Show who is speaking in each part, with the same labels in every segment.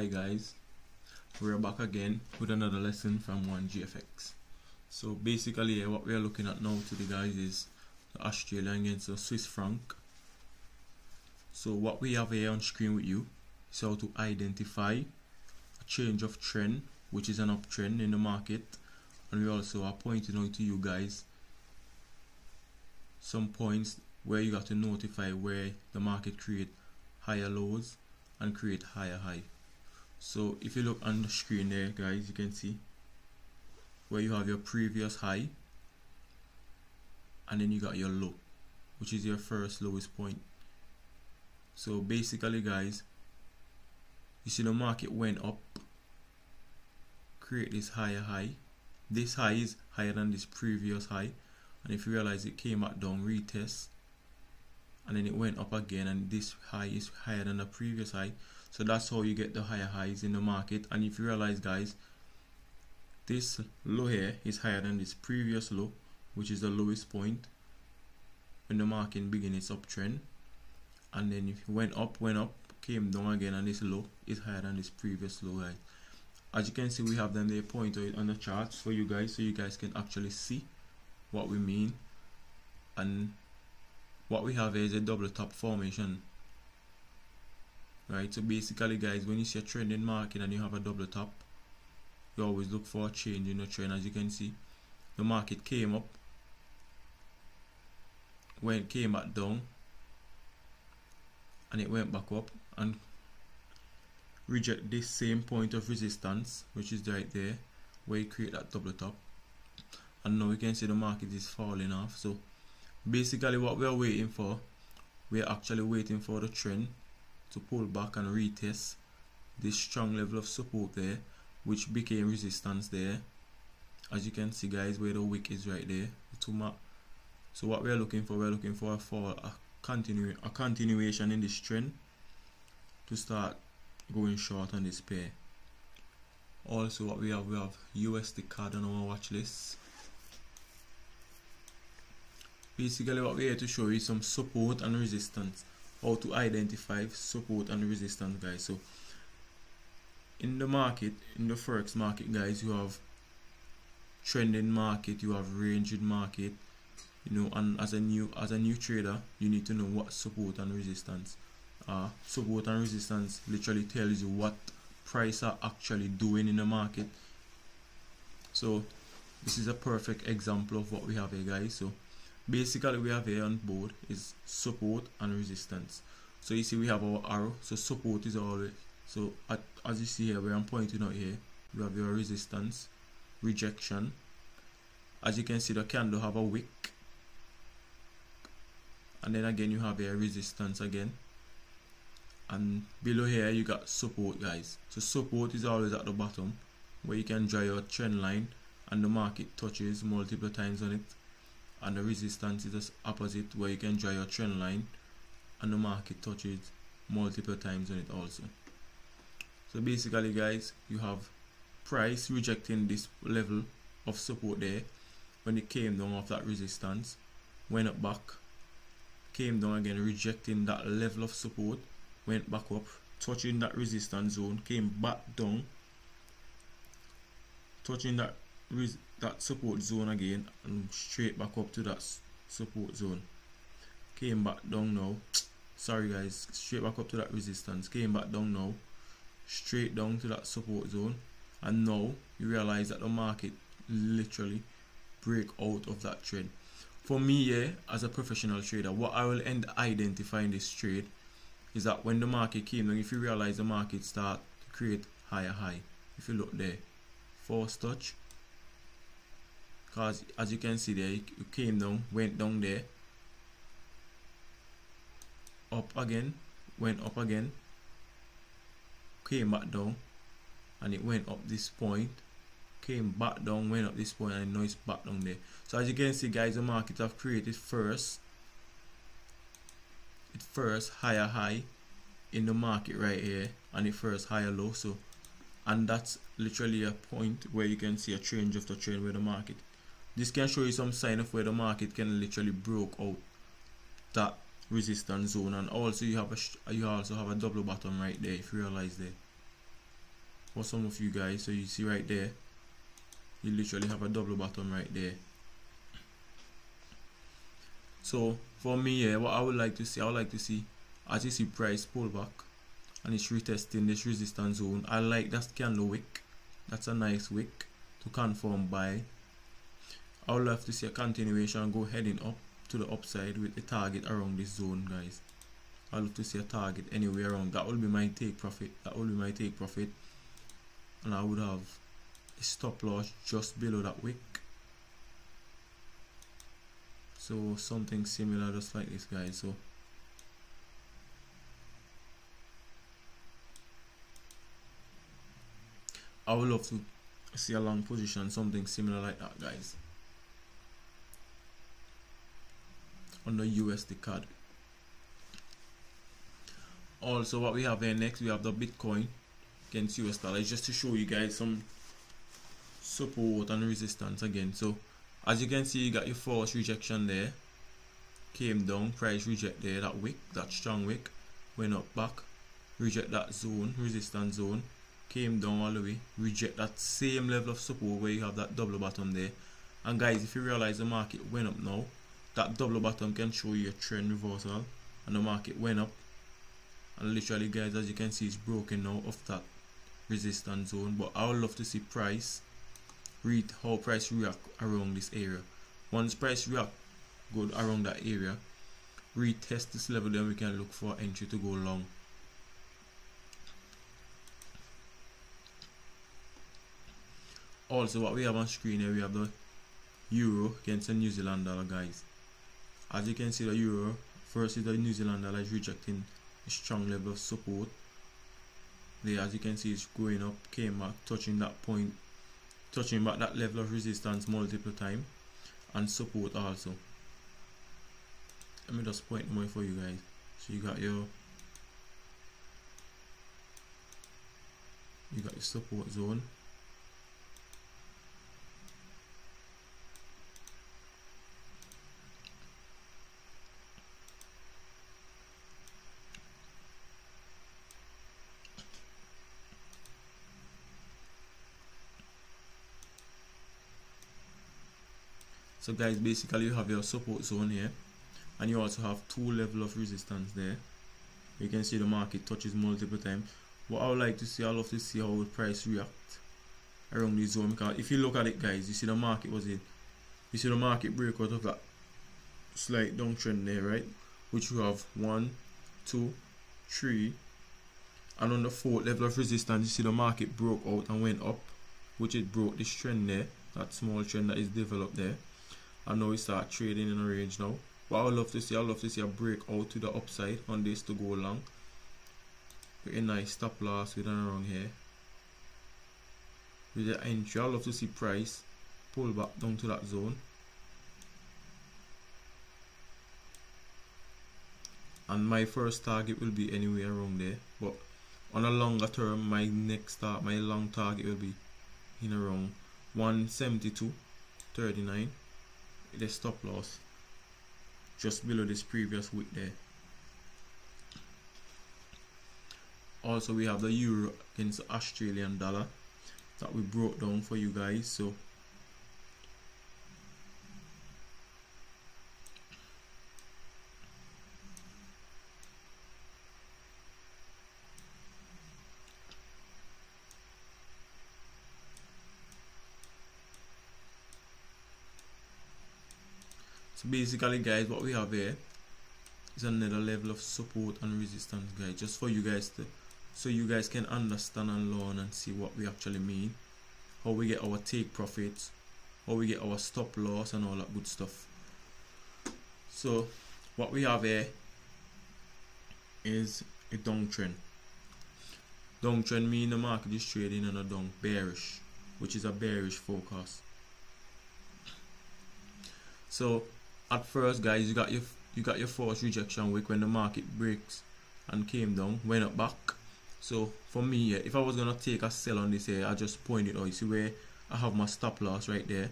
Speaker 1: Hi guys, we're back again with another lesson from OneGovermentfx. So basically what we are looking at now today guys is the Australian against the Swiss franc. So what we have here on screen with you is how to identify a change of trend, which is an uptrend in the market, and we also are pointing out to you guys some points where you got to notify where the market create higher lows and create higher high. So if you look on the screen there guys, you can see where you have your previous high and then you got your low, which is your first lowest point. So basically guys, you see the market went up, create this higher high. This high is higher than this previous high, and if you realize it came back down, retest, and then it went up again, and this high is higher than the previous high. So that's how you get the higher highs in the market. And if you realize guys, this low here is higher than this previous low, which is the lowest point when the market begin its uptrend, and then if it went up, came down again, and this low is higher than this previous low guys. As you can see, we have them there pointed on the charts for you guys, so you guys can actually see what we mean. And what we have here is a double top formation, right? So basically guys, when you see a trending market and you have a double top, you always look for a change in the trend. As you can see, the market came up, came back down, and it went back up and reject this same point of resistance, which is right there where you create that double top, and now you can see the market is falling off. So basically what we are waiting for, we are actually waiting for the trend to pull back and retest this strong level of support there, which became resistance there. As you can see guys, where the wick is right there, so what we are looking for, we're looking for a continuation in this trend to start going short on this pair. Also what we have USD CAD on our watch list. Basically what we're here to show you some support and resistance, how to identify support and resistance guys. So in the market, in the Forex market guys, you have trending market, you have ranging market, you know, and as a new trader, you need to know what support and resistance are. Support and resistance literally tells you what price are actually doing in the market. So this is a perfect example of what we have here guys. So basically we have here on board is support and resistance. So you see we have our arrow, so support is always, so as you see here where I'm pointing out here, you have your resistance, rejection. As you can see, the candle have a wick, and then again you have a resistance again, and below here you got support guys. So support is always at the bottom where you can draw your trend line and the market touches multiple times on it, and the resistance is the opposite where you can draw your trend line and the market touches multiple times on it also. So basically guys, you have price rejecting this level of support there when it came down off that resistance, went up back, came down again, rejecting that level of support, went back up, touching that resistance zone, came back down, touching that support zone again, and straight back up to that support zone, came back down now, sorry guys, straight back up to that resistance, came back down now, straight down to that support zone, and now you realize that the market literally break out of that trend. For me, yeah, as a professional trader, what I will end identifying this trade is that when the market came down, if you realize the market start to create higher high, if you look there, force touch, because as you can see there, it came down, went down there, up again, went up again, came back down, and it went up this point, came back down, went up this point, and now it's back down there. So as you can see guys, the market have created first higher high in the market right here, and it first higher low. So, and that's literally a point where you can see a change of the trend where the market, this can show you some sign of where the market can literally broke out that resistance zone. And also you also have a double bottom right there, if you realize there. for some of you guys. So you see right there, you literally have a double bottom right there. So for me, what I would like to see, as you see price pull back and it's retesting this resistance zone. I like that candle wick. That's a nice wick to confirm buy. I would love to see a continuation go heading up to the upside with a target around this zone, guys. I love to see a target anywhere around. That will be my take profit. And I would have a stop loss just below that wick. So something similar, just like this, guys. So I would love to see a long position, something similar like that, guys, on the USD CAD. Also, what we have here next, we have the Bitcoin against US dollar, just to show you guys some support and resistance again. So as you can see, you got your false rejection there, came down, price reject there, that wick, that strong wick, went up back, reject that zone, resistance zone, came down all the way, reject that same level of support where you have that double bottom there. And guys, if you realize the market went up now, that double bottom can show you a trend reversal, and the market went up, and literally, guys, as you can see, it's broken now off that resistance zone. But I would love to see price read how price react around this area. Once price react good around that area, retest this level, then we can look for entry to go long. Also, what we have on screen here, we have the euro against the New Zealand dollar, guys. As you can see, the euro versus the New Zealand dollar is rejecting a strong level of support there. As you can see, it's going up, came back, touching that point, touching back that level of resistance multiple times, and support also. Let me just point more for you guys. So you got your support zone, so guys, basically you have your support zone here, and you also have two levels of resistance there. You can see the market touches multiple times. What I would like to see, I love to see how the price react around this zone, because if you look at it, guys, you see the market break out of that slight downtrend there, right? Which you have 1, 2, 3, and on the fourth level of resistance, you see the market broke out and went up, which it broke this trend there, that small trend that is developed there. And now we start trading in a range now. What I would love to see, a breakout to the upside on this to go long. With a nice stop loss with an around here. With the entry, I would love to see price pull back down to that zone. And my first target will be anywhere around there. But on a longer term, my long target will be in around 172.39. The stop loss just below this previous wick there. Also, we have the euro against the Australian dollar that we broke down for you guys. So basically, guys, what we have here is another level of support and resistance, guys, just for you guys to, so you guys can understand and learn and see what we actually mean, how we get our take profits, how we get our stop loss, and all that good stuff. So what we have here is a downtrend. Downtrend means the market is trading on a down, bearish, which is a bearish forecast. So at first, guys, you got your false rejection wick when the market breaks and came down, went up back. So for me, if I was gonna take a sell on this here, I just point it out. You see where I have my stop loss right there,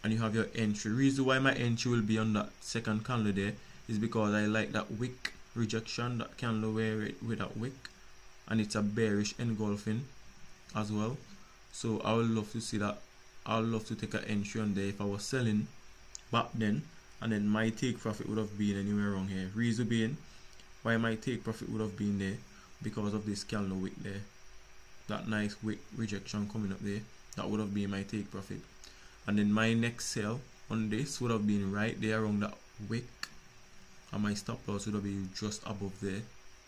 Speaker 1: and you have your entry. Reason why my entry will be on that second candle there is because I like that wick rejection, that candle with that wick, and it's a bearish engulfing as well. So I would love to see that. I would love to take an entry on there if I was selling back then, and then my take profit would have been anywhere around here. Reason being why my take profit would have been there, because of this candle wick there, that nice wick rejection coming up there, that would have been my take profit. And then my next sell on this would have been right there around that wick, and my stop loss would have been just above there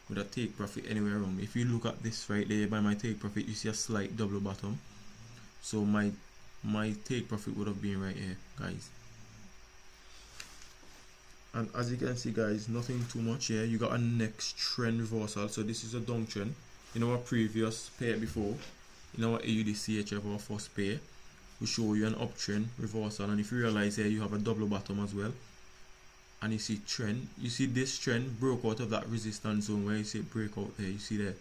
Speaker 1: with a take profit anywhere around. If you look at this right there by my take profit, you see a slight double bottom. So my take profit would have been right here, guys. And as you can see, guys, nothing too much here. You got a next trend reversal. So this is a downtrend. In our previous pair before, in our AUD CHF, our first pair, we show you an uptrend reversal, and if you realize here you have a double bottom as well, and you see trend, you see this trend broke out of that resistance zone where you see breakout there, you see there.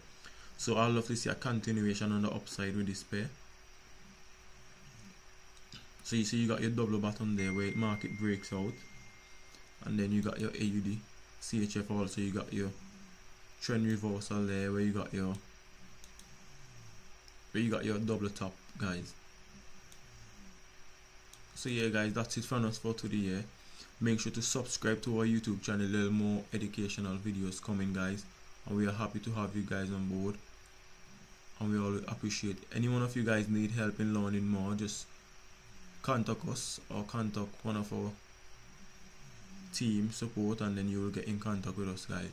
Speaker 1: So I'd love to see a continuation on the upside with this pair. So you see you got your double bottom there where market breaks out, and then you got your AUD CHF also, you got your trend reversal there where you got your double top, guys. So yeah, guys, that's it from us for today. Make sure to subscribe to our YouTube channel. A little more educational videos coming, guys, and we are happy to have you guys on board, and we all appreciate any one of you guys need help in learning more. Just contact us or contact one of our team support, and then you will get in contact with us, guys.